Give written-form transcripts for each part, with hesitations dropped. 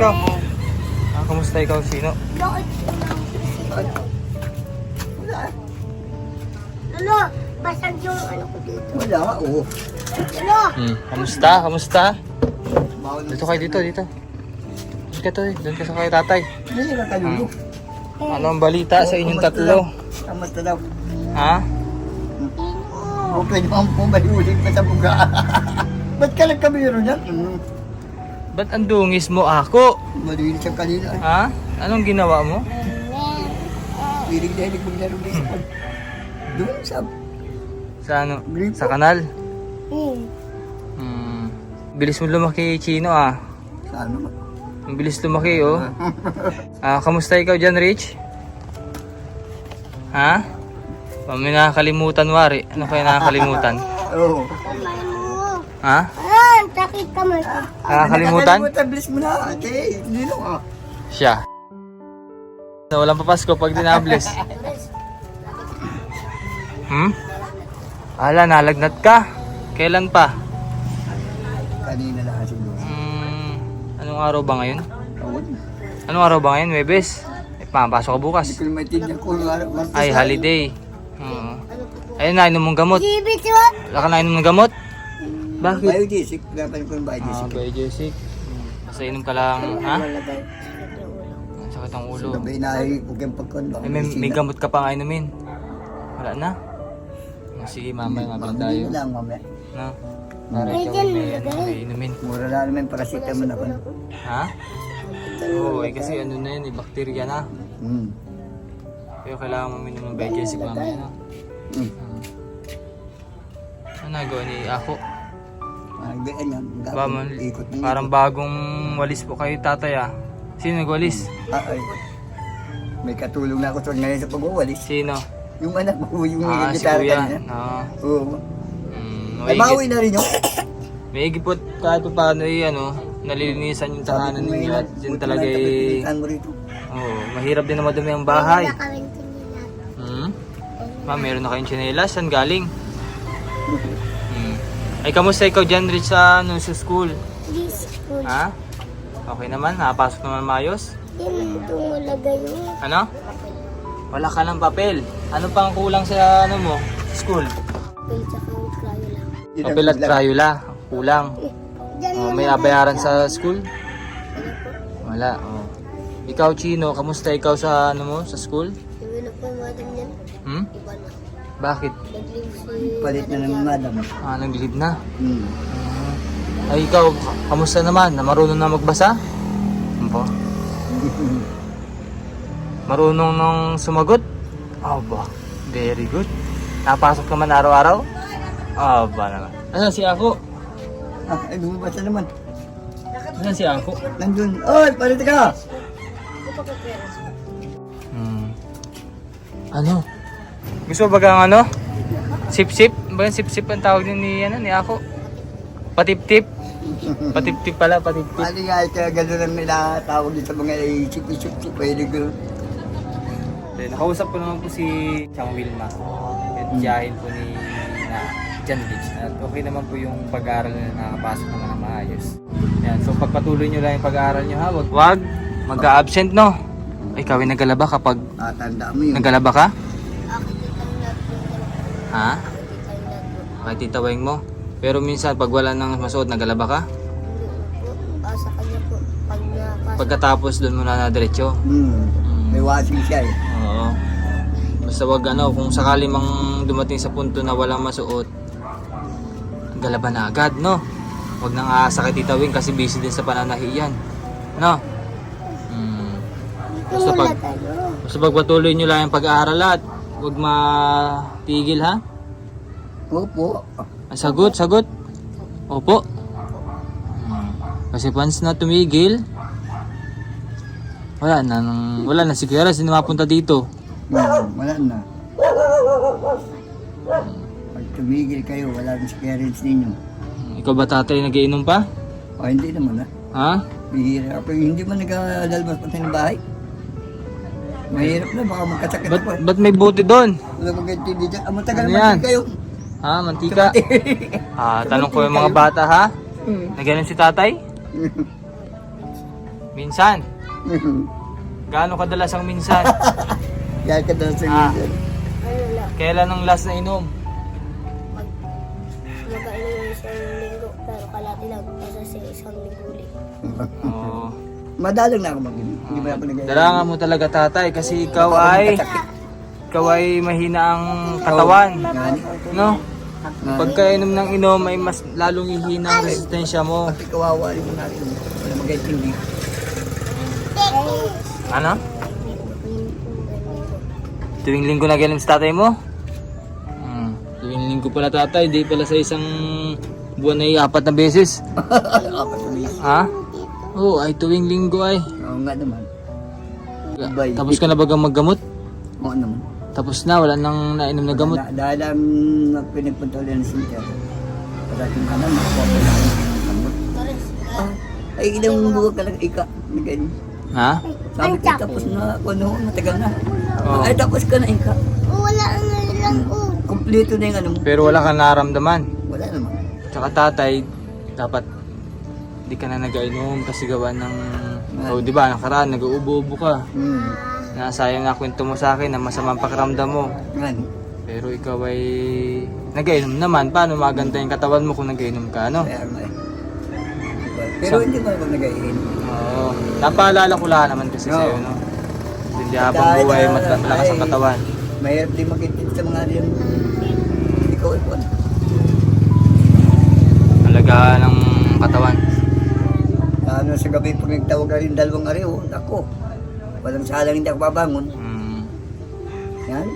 ikaw? Kamusta ikaw, Chino? Lolo, basag yung ano ko dito. Wala, oo. Lolo! Kamusta? Kamusta? Dito kayo, dito. Dito ka to eh. Doon ka sa kayo tatay. Hindi ka kalulo. Ano ang balita sa inyong tatlo? Kamusta daw? Ha? Okay naman po, may uling pa sa buga. Ba't ka nagkamero niyan? Ba't ang dungis mo ako? Malinis ang kanina. Ha? Anong ginawa mo? Hilig na hilig maglaro baseball. Doon sa... Sa ano? Sa kanal? Bilis mo lumaki, Chino ah. Sa ano? Ang bilis lumaki oh. Kamusta ikaw dyan, Rich? Ha? May nakakalimutan, Wari. Ano kaya nakakalimutan? Oo. Kamay mo. Ha? Sakit kamay ko. Nakakalimutan? Bilis mo na, ate. Hindi na Siya. Walang papasko pag dinabless. Ala, nalagnat ka. Kailan pa? Kanina lang siguro. Anong araw ba ngayon? Oo. Anong araw ba ngayon? Webes? Papasok ka bukas. Hindi ko naman maintindihan kung ano araw. Ay, holiday. Oo. Ayun, nainom mong gamot. Bibit mo. Wala ka nainom ng gamot? Bakit? Biodesic. Dapat ko yung biodesic. Biogesic. Basta inom ka lang, ha? Ang sakit ang ulo. Sabi na ay huwag yung pagkon. May gamot ka pa nga inumin. Wala na. Sige, mamaya mabili tayo. Hindi lang mamaya. No? Para ikaw may inumin. Mura na naman paracetamol ako. Ha? Oo, kasi ano na yun, bakterya na. Pero kailangan mo minom ng biogesic mamaya, no? Ano nagawa ni Ako? Parang bagong walis po kayo, tatay ah. Sino nagwalis? Ay. May katulong na ako sa ngayon sa pagwawalis. Sino? Yung anak mo, yung Si gitara Kuya. kanina. Oo. Oo. Ay, bawi na rin yun. May igipot kahit pa paano nalilinisan yung tahanan ninyo at yun talaga mahirap din na madumi ang bahay. Meron na kayong tsinelas, saan galing? Ay, kamusta ikaw dyan, Rich, sa school? School. Ha? Okay naman, nakapasok naman maayos? Yan, tumulagay mo. Ano? Wala ka ng papel. Ano pang kulang sa school? Papel tsaka krayo lang. Papel at Crayola, kulang. May nabayaran sa school? Wala. Ikaw, Chino, kamusta ikaw sa sa school? Iba na po yung madam yan. Iba na. Bakit? Nag-leave si... Palit na ng madam. Nag-leave na. Ay, ikaw, kamusta naman? Marunong na magbasa? Ano po? Marunong nang sumagot? Aba, very good. Napasok naman araw-araw? Aba naman. Asan si Ako? Ay, bumabasa naman. Asan si Ako? Nandun. Oy, palit ka! Ano? Gusto ba kang Sip-sip? Ba yung sip-sip ang tawag ni Ako? Patip-tip? Patip-tip pala, patip-tip. Ano nga, kaya gano'n ang nila tawag dito sa mga isip-isip-isip. Pwede gano'n. Nakausap ko naman po si Chang Wilma. At tiyahin po ni John Beach. At okay naman po yung pag-aaral na nakapasok naman na maayos. Yan. So pagpatuloy nyo lang yung pag-aaral nyo ha. Wag mag-a-absent no. Ikaw ay nagalaba kapag Tanda mo yun. nagalaba ka? Ako tita yung nagpo. Ha? Ako tita yung nagpo. Kay titaweng mo. Pero minsan pag wala nang masuot, nagalaba ka? Sa kanya po. Pag napasok. Pagkatapos doon mo na diretso. May washing siya eh. Oo. Basta wag kung sakali mang dumating sa punto na walang masuot, galaban na agad, no? Wag nang aasa kay Tita Wing kasi busy din sa pananahiyan. No? Basta pagpatuloy nyo lang yung pag-aaral at wag matigil ha? Opo. Sagot. Opo. Kasi once na tumigil, wala na si Kuya Raz, hindi mapunta dito. Wala na. Pag tumigil kayo, wala na parents ninyo. Ikaw ba tatay nagiinom pa? O hindi naman Ha? Bihira. Pero hindi man nag-lalabas pa ng bahay. Mahirap na, baka magkasakit ako eh. Ba't may buti doon? Wala mag-intindi dyan. Matagal Ano naman yan? din kayo. Ha? Mantika? Tanong ko yung mga bata ha? Naganon si tatay? Minsan? Gaano kadalas ang minsan? Yan ka daw sa Ah. minsan. Ano lang, Kailan ang last na inom? magkainom ng isang linggo, pero kalati lang, kasi sa isang linggo ulit. Oo. Madalang na ako mag-inom. Hindi mo ako nag-inom. Dalangan mo talaga tatay kasi ikaw ay mahina ang katawan. No? Pagkainom ng inom ay mas lalong ihina ang resistensya mo. Pati kawawa rin mo natin. Wala mag-iintindi. Ano? Tuwing linggo na ganun sa tatay mo? Tuwing linggo pala tatay, di pala sa isang buwan ay 4 na beses. Apat na minsan. Ha? Oo, ay tuwing linggo ay. Oo nga naman. Bye. Tapos ka na bagang maggamot? Oo naman. Tapos na, wala nang nainom na gamot. Dahil ang pinagpunta ulit ng center. Parating ka na, makakuha ko lang ng gamot. Ay, ilang buwan ka lang ika. Ganyan. Ha? Sabi ko, tapos na ako noon, matagal na. Oo. Ay, tapos ka na ika. Wala na lang po. Kompleto na yung ano mo. Pero wala kang naramdaman. Wala naman. Tsaka tatay, dapat di ka na nag-ainom kasi gawa ng... Oh, di ba, nakaraan, nag-uubo-ubo ka. Nasayang na kwento mo sa akin na masamang pakiramdam mo. Yan. Pero ikaw ay nag-ainom naman. Paano maganda yung katawan mo kung nag-ainom ka, no? Kaya nga eh. Pero hindi mo naman nag-iin. Oo. Napaalala ko lang naman kasi Oo. sa'yo, no? Hindi habang buhay, malakas ang katawan. Mahirap din makitid sa mga rin. Ikaw ay po. Alagaan ng katawan. Ano sa gabi pag nagtawag ka rin 2 araw, ako. Walang salang hindi ako babangon. Yan.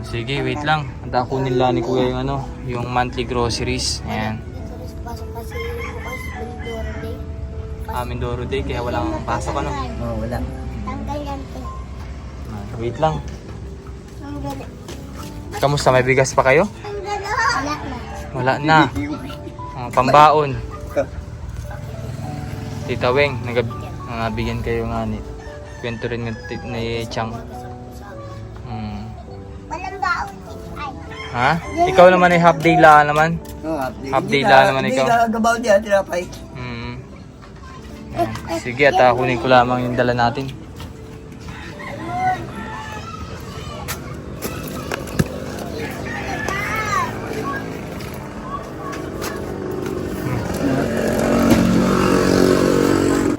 Sige, wait lang. Handa kunin lang ni Kuya yung ano, yung monthly groceries. Ayan. Dito rin pasok kasi bukas, Mindoro Day. Mindoro Day, kaya walang pasok ano. Oo, wala. Tanggal yan po. Wait lang. Tanggal. Kamusta? May bigas pa kayo? Wala na. Wala na. Pambaon. Tita Weng, nabigyan kayo nga ni. Kwento rin ni Chang. Walang baon. Ay. Ha? Ikaw naman ay half day lang naman. Oo, Half day lang naman ikaw. Hindi na gabaw diyan, tinapay. Ayan. Sige, at kunin ko lamang yung dala natin.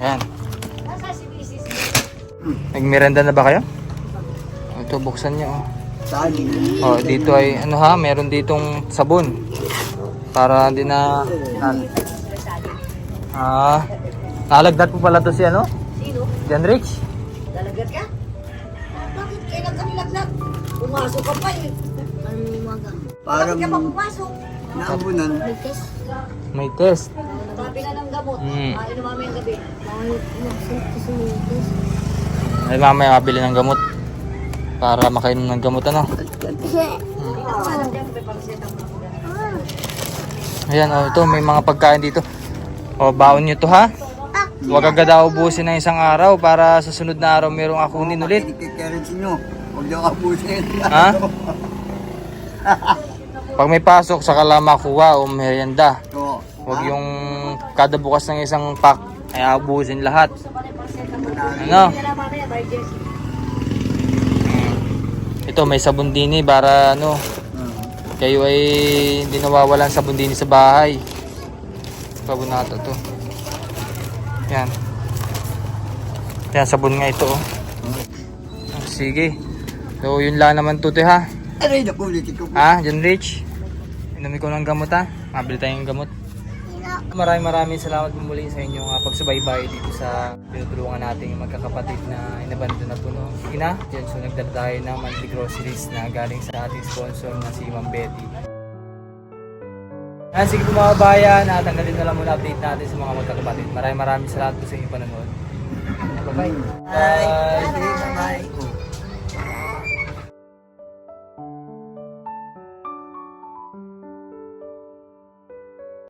Ayan. Nagmiranda na ba kayo? Ito, buksan niyo. Saan? Oh, dito ay ano ha, meron ditong sabon. Para hindi na nalagdat po pala to si ano? Sino? John Rich. Lalagat ka? Bakit kailan ka nilaglag? Pumasok ka pa eh. Ano umaga? Parang Bakit ka pa pumasok? naambunan. May test. May test. Tabi na ng gamot. Mm. Kain namin gabi. Bakit nagsit kasi may test? Ay mamaya mabili ng gamot. Para makainom ng gamot ano. Alam dyan, may pang-set up ako dyan. Ayan, oh, ito may mga pagkain dito. Oh, baon nyo to ha. Huwag agad ubusin ng isang araw para sa sunod na araw merong akunin ulit. Kinikikarin sinyo. Huwag daw kapusin. Ha? Pag may pasok, saka lang makuha o merienda. Oo. Huwag yung kada bukas ng isang pack ay abusin lahat. Ano? Kaya mamaya, by Jesse. Ito may sabon din para ano, kayo ay hindi nawawalan sabon din sa bahay. Sabon na to. Yan. Yan, sabon nga ito. Oh. Sige. So, yun lang naman to, ha. Aray, nakulitin ko. Ha, John Rich? Inumin ko ng gamot, ha. Mabili tayong gamot. Maraming salamat muli sa inyong pagsubaybay dito sa tinutulungan natin yung magkakapatid na inabando na po noong ina. Yan, so nagdala tayo ng monthly groceries na galing sa ating sponsor na si Ma'am Betty. Yan, sige po mga kabayan, tanggalin na lang muna update natin sa mga magkakapatid. Maraming salamat po sa inyong panonood. Bye-bye. Bye. Bye.